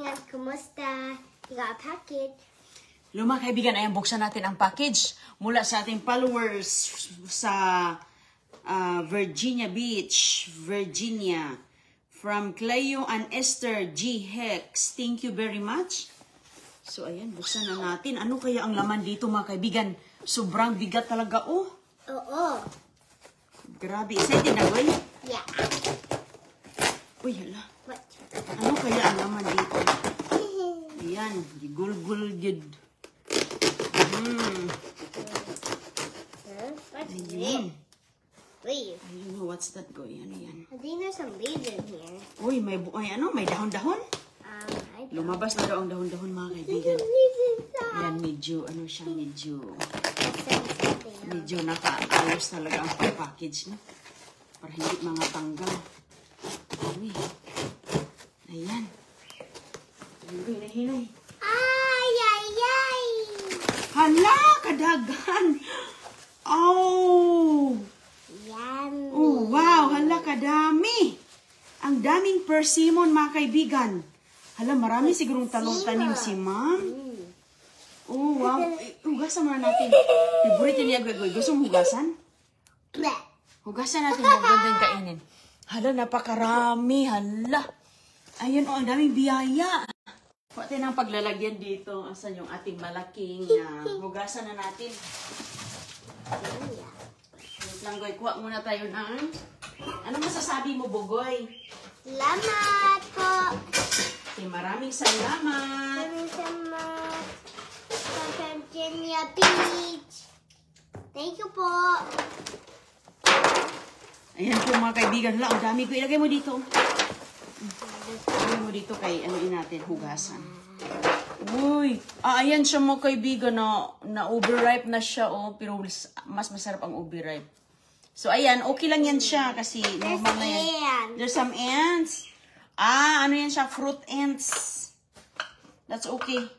kaibigan, kumusta? You got a package. Mga kaibigan, ayan, buksan natin ang package mula sa ating followers sa Virginia Beach, Virginia. From Cleo and Esther G. Hex. Thank you very much. So, ayan, buksan na natin. Ano kaya ang laman dito, mga kaibigan? Sobrang bigat talaga, oh. Oo. Grabe. Excited na, boy? Yeah. Uy, hala. What? Ano kaya ang laman dito? Ayan, gigulgul yun. What's Ayan. this? Leaves. I don't know what's that, boy. Ano yan? I think there's some leaves in here. Uy, may dahon-dahon? I don't Lumabas na daw ang dahon-dahon, mga kaibigan. leaves inside. Ayan, medyo Let's send something medyo nakaayos talaga ang package, no? Para hindi mga tanggal. Uy. Ayan. Hinay. Ay, ay, ay. Hala, kadagan. Oh. Yummy. Oh, wow. Hala, kadami. Ang daming persimmon, mga kaibigan. Hala, marami sigurong tanim si ma'am. Oh, wow. Hugasan muna natin. Favorite niya, Goy. Gusto mo hugasan? Bleh. Hugasan natin yung gandang kainin. Hala, napakarami. Hala. Ayun, oh, ang daming biyaya. Pati ng paglalagyan dito. Asan yung ating malaking hugasan na natin. Wait lang, Goy. Kuha muna tayo ng... Ano masasabi mo, Bugoy? Salamat po. Okay, maraming salamat. Maraming salamat sa Virginia Beach. Thank you po. Ayan po, mga kaibigan. Hala, ang dami ko. Ilagay mo dito. Ilagay mo dito kay natin, hugasan. Uy, ayan siya, mga kaibigan, na overripe na siya, oh, pero mas masarap ang overripe. So, ayan, okay lang yan siya kasi normal na yan. Ants. There's some ants. Ano yan siya? Fruit ants. That's okay.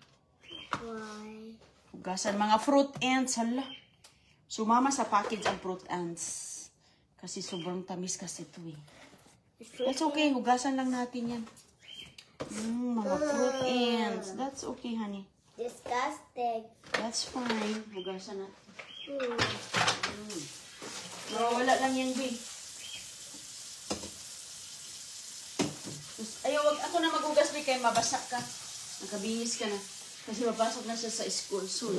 Why? Hugasan, mga fruit ants, hala. Sumama sa package ang fruit ants. Kasi sobrang tamis kasi ito eh. That's okay, hugasan lang natin yan. Mga fruit ants. That's okay, honey. Disgusting. That's fine. Hugasan natin. Wala lang yan, babe. Ayaw, wag ako na maghugas, babe, kaya mabasa ka. Nakabihis ka na. Kasi mapasok na siya sa school soon.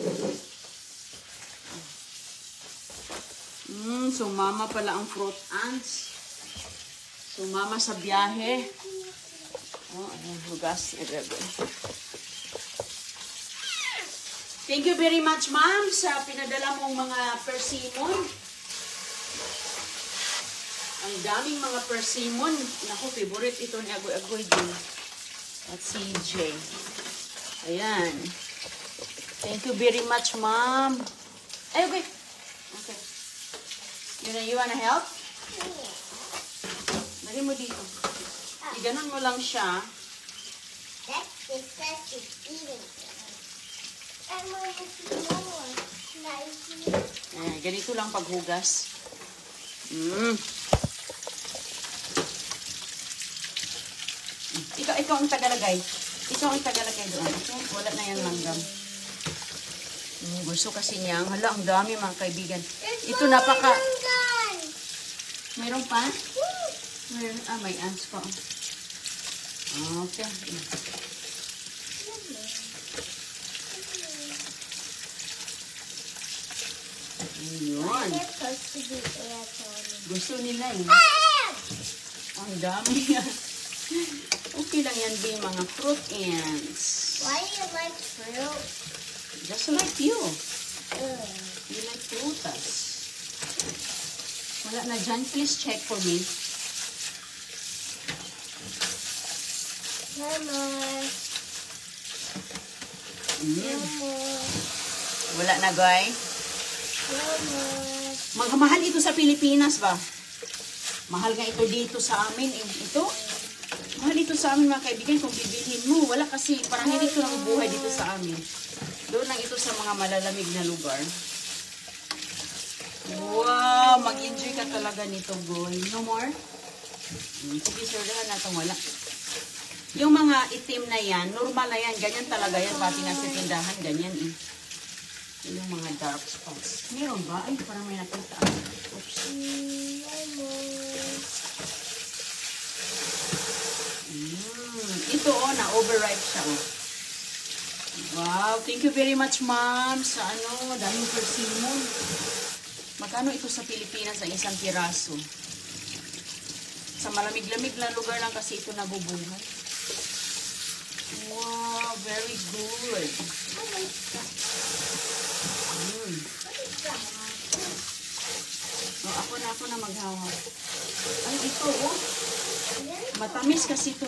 Sumama pala ang fruit ants. Sumama sa biyahe. Oh, ayan, hugas. Thank you very much, ma'am, sa pinadala mong mga persimmon. Ang daming mga persimmon. Naku, favorite ito ni Agoy din. At CJ. Ayan. Thank you very much, ma'am. Ay, okay. Okay. You wanna help? Dali mo dito. Iganon mo lang siya. That's disgusting eating. I want to see more. Ayan, ganito lang paghugas. Ikaw ang tagalagay. Ikaw ang tagalagay doon. Okay? Wala na yung langgam. Gusto kasi niya. Hala, ang dami, mga kaibigan. Ito napaka... Mayroon pa? Mayroon. May ants pa. Okay. Ayun. Gusto nila eh. Ang dami yan. Okay lang yan, B, mga fruit ants. Why do you like fruit? Just like you. You like frutas. Wala na dyan. Please check for me. Wala na, guys. Mahal ito sa Pilipinas ba? Mahal nga ito dito sa amin. Ito. Mahal ito sa amin, mga kaibigan, kung bibilhin mo. Wala kasi, parang hindi ito lang buhay dito sa amin. Doon lang ito sa mga malalamig na lugar. Wow, mag-enjoy ka talaga nito, boy. No more? Sige, sir, na itong wala. Yung mga itim na yan, normal na yan. Ganyan talaga yan. Pati nasa tindahan, ganyan eh. Yung mga dark spots. Meron ba? Ay, parang may nakita. Oops. Ito oh, na-overripe siya oh. Wow, thank you very much ma'am sa ano, daming persimmon. Magkano ito sa Pilipinas ang isang piraso? Sa malamig-lamig na lugar lang kasi ito nabubuhay. Wow, very good. Oh, ako na maghawak. Ay, ito oh. Matamis kasi ito.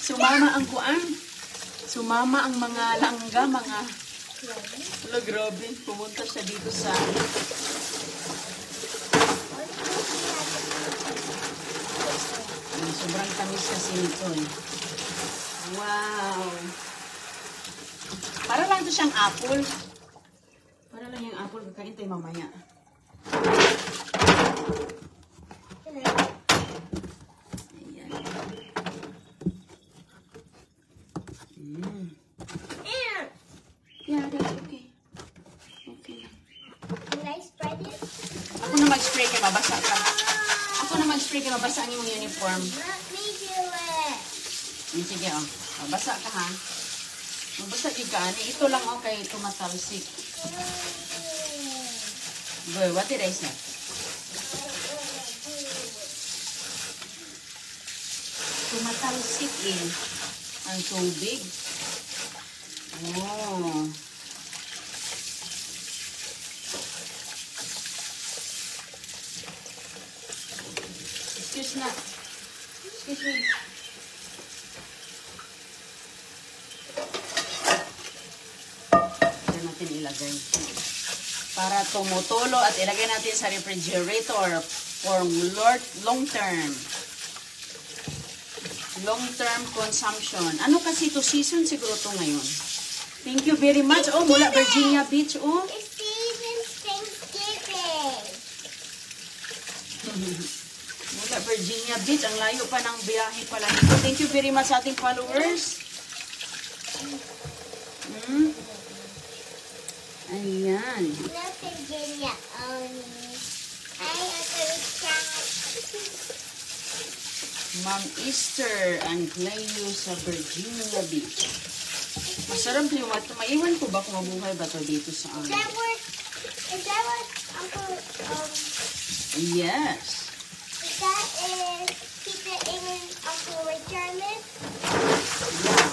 Sumama ang kuan. Sumama ang mga langga, mga... Wala, grabe. Pumunta siya dito sa... Sobrang tamis kasi nito eh. Wow! Para lang ito siyang apple. Para lang yung apple. Kakain tayo mamaya. Yeah, that's okay. Okay lang. Can I spread it? Ako na mag-spray kaya mabasa ka. Ako na mag-spray kaya mabasa ang iyong uniform. Let me do it. Sige, oh. Mabasa ka, ha? Mabasa yung ka, ani. Ito lang, okay. Tumatalsik. Boy, what did I say? Tumatalsik eh. Ang tubig. Oh. Excuse na. Excuse me. Diyan natin ilagay. Para tumutulo at ilagay natin sa refrigerator for long term. Long-term consumption. Ano kasi ito? Season siguro ito ngayon. Thank you very much. Oh, mula Virginia Beach. Oh. It's season Thanksgiving. Mula Virginia Beach. Ang layo pa ng biyahe pala nito. Thank you very much sa ating followers. Ayan. No Virginia only. I have Ma'am Easter and Cleo sa Virginia Beach. Masarap yung wato. Maiwan ko ba kung mabuhay ba ito dito sa amin? Is that what Uncle, Yes. is that Peter and Uncle Richard live? Yeah.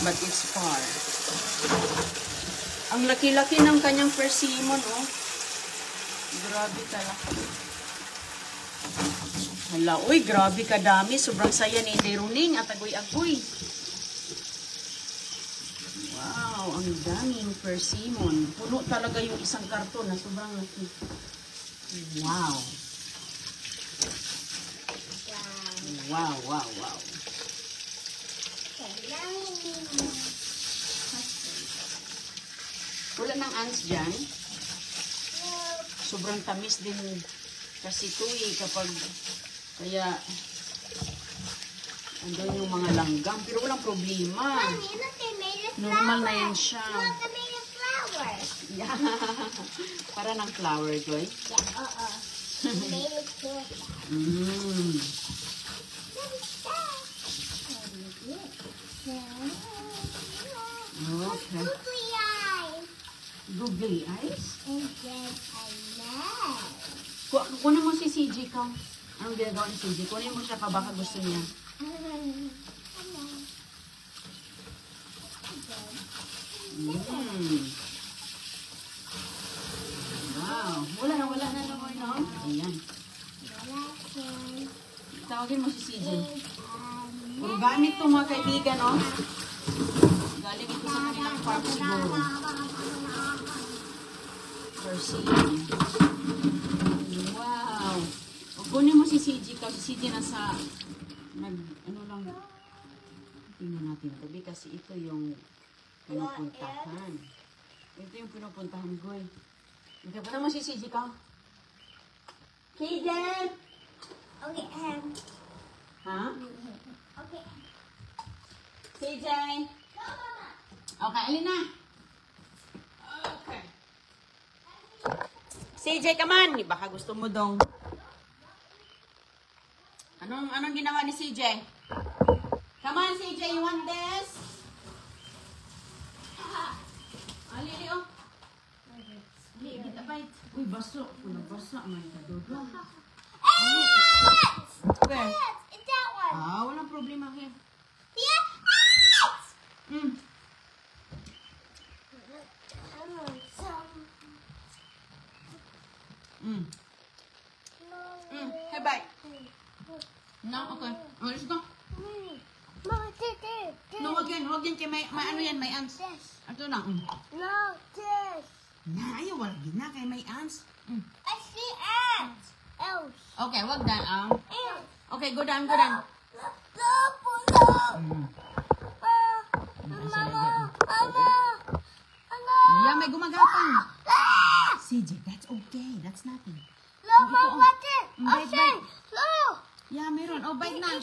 But it's far. Ang laki-laki ng kanyang persimmon, oh. Grabe talaga. Hala, uy, grabe kadami. Sobrang saya ni Inday Runing at agoy-agoy. Wow, ang daming persimmon. Puno talaga yung isang karton na sobrang laki. Wow. Wow, wow, wow. Wala nang ants dyan. Sobrang tamis din kasi ito eh kapag kaya andun yung mga langgam. Pero walang problema. Mommy, look, they made a flower. Normal na yan siya. Look, they made a flower. Yeah. Para ng flower, Joy. Yeah, They made it too. Okay. Googly eyes. Googly eyes? And then I love. Kunin mo si CJ ka. Anong ginagawa ni CJ? Kunin mo siya ka baka gusto niya. Wow. Wala na naman, no? Ayan. Tawagin mo si CJ. Organic to mga kaibigan, no? Galing ito sa kanilang farm siguro. Persimmon. Wow. Kunin mo si CJ kasi CJ nasa ano lang. Tingnan natin tabi kasi ito yung pinupuntahan. Ito yung pinupuntahan ko eh. Punta mo si CJ ka. Kaden! Okay, Ha? Okay. CJ? Go, Mama. Okay, alin na? Okay. CJ, come on. Baka gusto mo dong. Anong ginawa ni CJ? Come on, CJ, you want this? Alili, oh. Alili, kita bite. Uy, baso. Uy, baso. May kadodong. Ants! Where? Ants! It's that one. Ah, walang problema here. Yeah, ants! Mm. I want some. Mm. Hey, bye. No, okay. Oh, let's go. Mama, this. No, wag yan kay may ano yan, may ants. This. Ato na. No, this. Na, ayaw, wag yun na kay may ants. I see ants. Else. Okay, wag na. Ants. Okay, go down, go down. Yeah, may gumagapang. CJ, that's okay. That's nothing. Bite. Yeah, meron. Oh, bite na.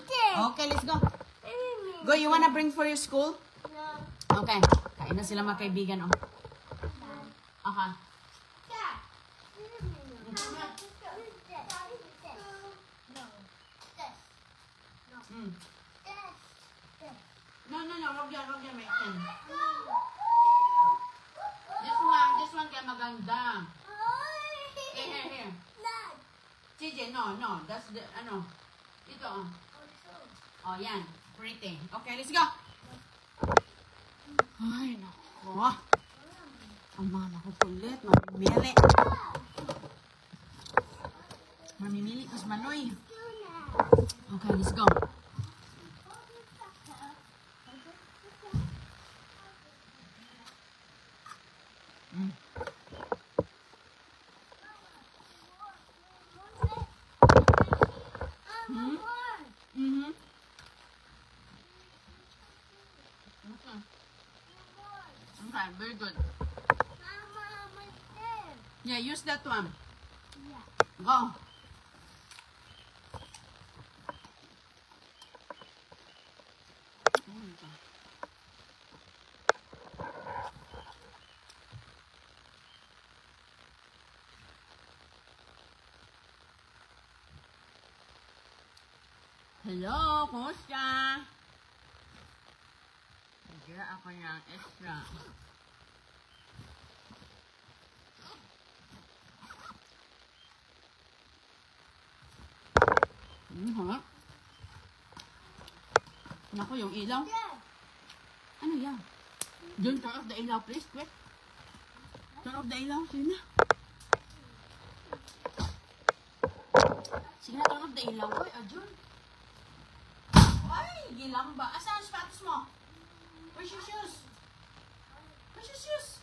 Okay, let's go. Go, you wanna bring for your school? Okay. Kain na sila mga kaibigan, oh. Okay. Mm. No, wag yan, may kin. This one kaya maganda. Here. CJ, no, that's the, ano. Ito, oh. Oh, yan. Pretty. Okay, let's go. Ay, nako. Ang mama ko kulit. Mamimili ko sa Manoy. Okay, let's go. Okay, very good. Yeah, use that one. Go. Hello, kumusta? Nagdira ako ng extra. Ha? Naku, yung ilaw. Ano yan? Don't turn off the ilaw, please. Quick. Turn off the ilaw. Sige na. Sige na, turn off the ilaw. Uy, Ajun. Ay, gilang ba? Asan ang sapatos mo? Where's your shoes? Where's your shoes?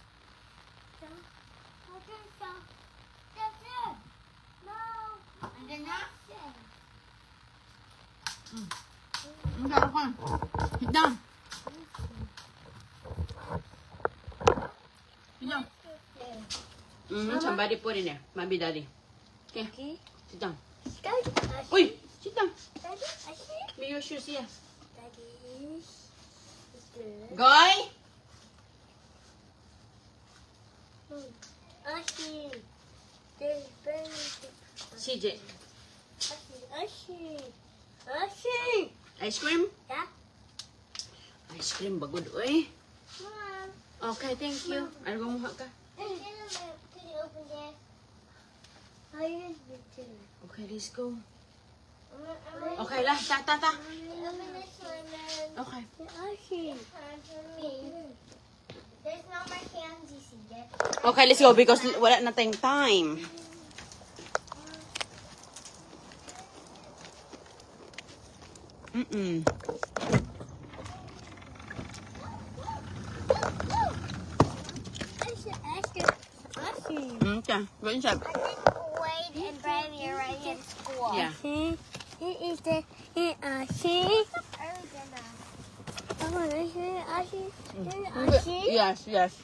Andyan na? Meron ka. Sit down. Sit down. Somebody put in there. Mommy, daddy. Okay. Sit down. Uy! Sit down. May your shoes here. Goy! CJ. Ice cream? Yeah. Ice cream, bagod. Uy. Okay, thank you. Ano gumawa ka? Can you open this? Okay, let's go. Okay lah, ta. Open this one then. Okay. There's no more candy, CJ. Okay, let's go because wala na tayong time. Okay, go inside. I think Wade and Brandy are right in school. Yeah. Yes.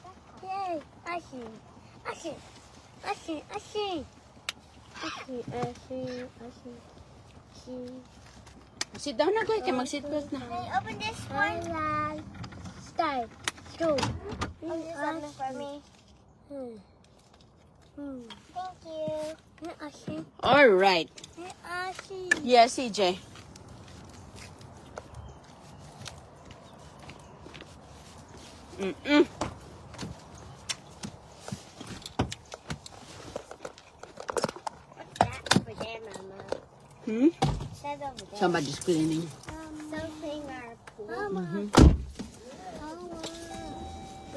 Sit down na, Goy. Kaya mag-seatbelt na. Can you open this one? Start. Go. Open this one for me. Thank you. Alright. Yes, CJ. Over there, Mama. Hmm? Says over there. Somebody's cleaning. Something our pool.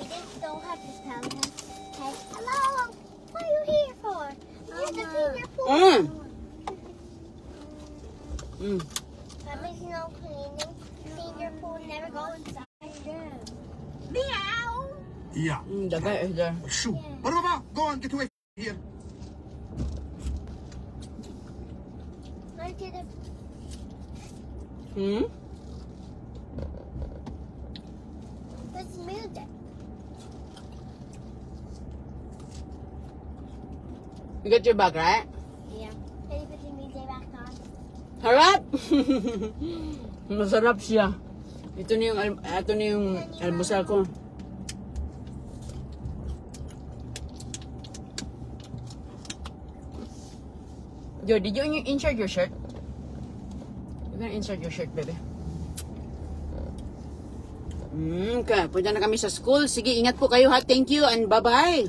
We just don't have to tell him. Okay. Hello. What are you here for? You have to clean your pool. Mommy's no cleaning. Clean your pool. Never go inside. Meow. Yeah. The guy is there. Shoo. Baraba, go on, get away from here. I did it. Hmm? What's music? You got your bag, right? Yeah. Can you put the music back on? Harap! Masarap siya. Ito na yung almusal ko. Yo, did you insert your shirt? You're gonna insert your shirt, baby. Okay, punta na kami sa school. Sige, ingat po kayo ha. Thank you and bye-bye.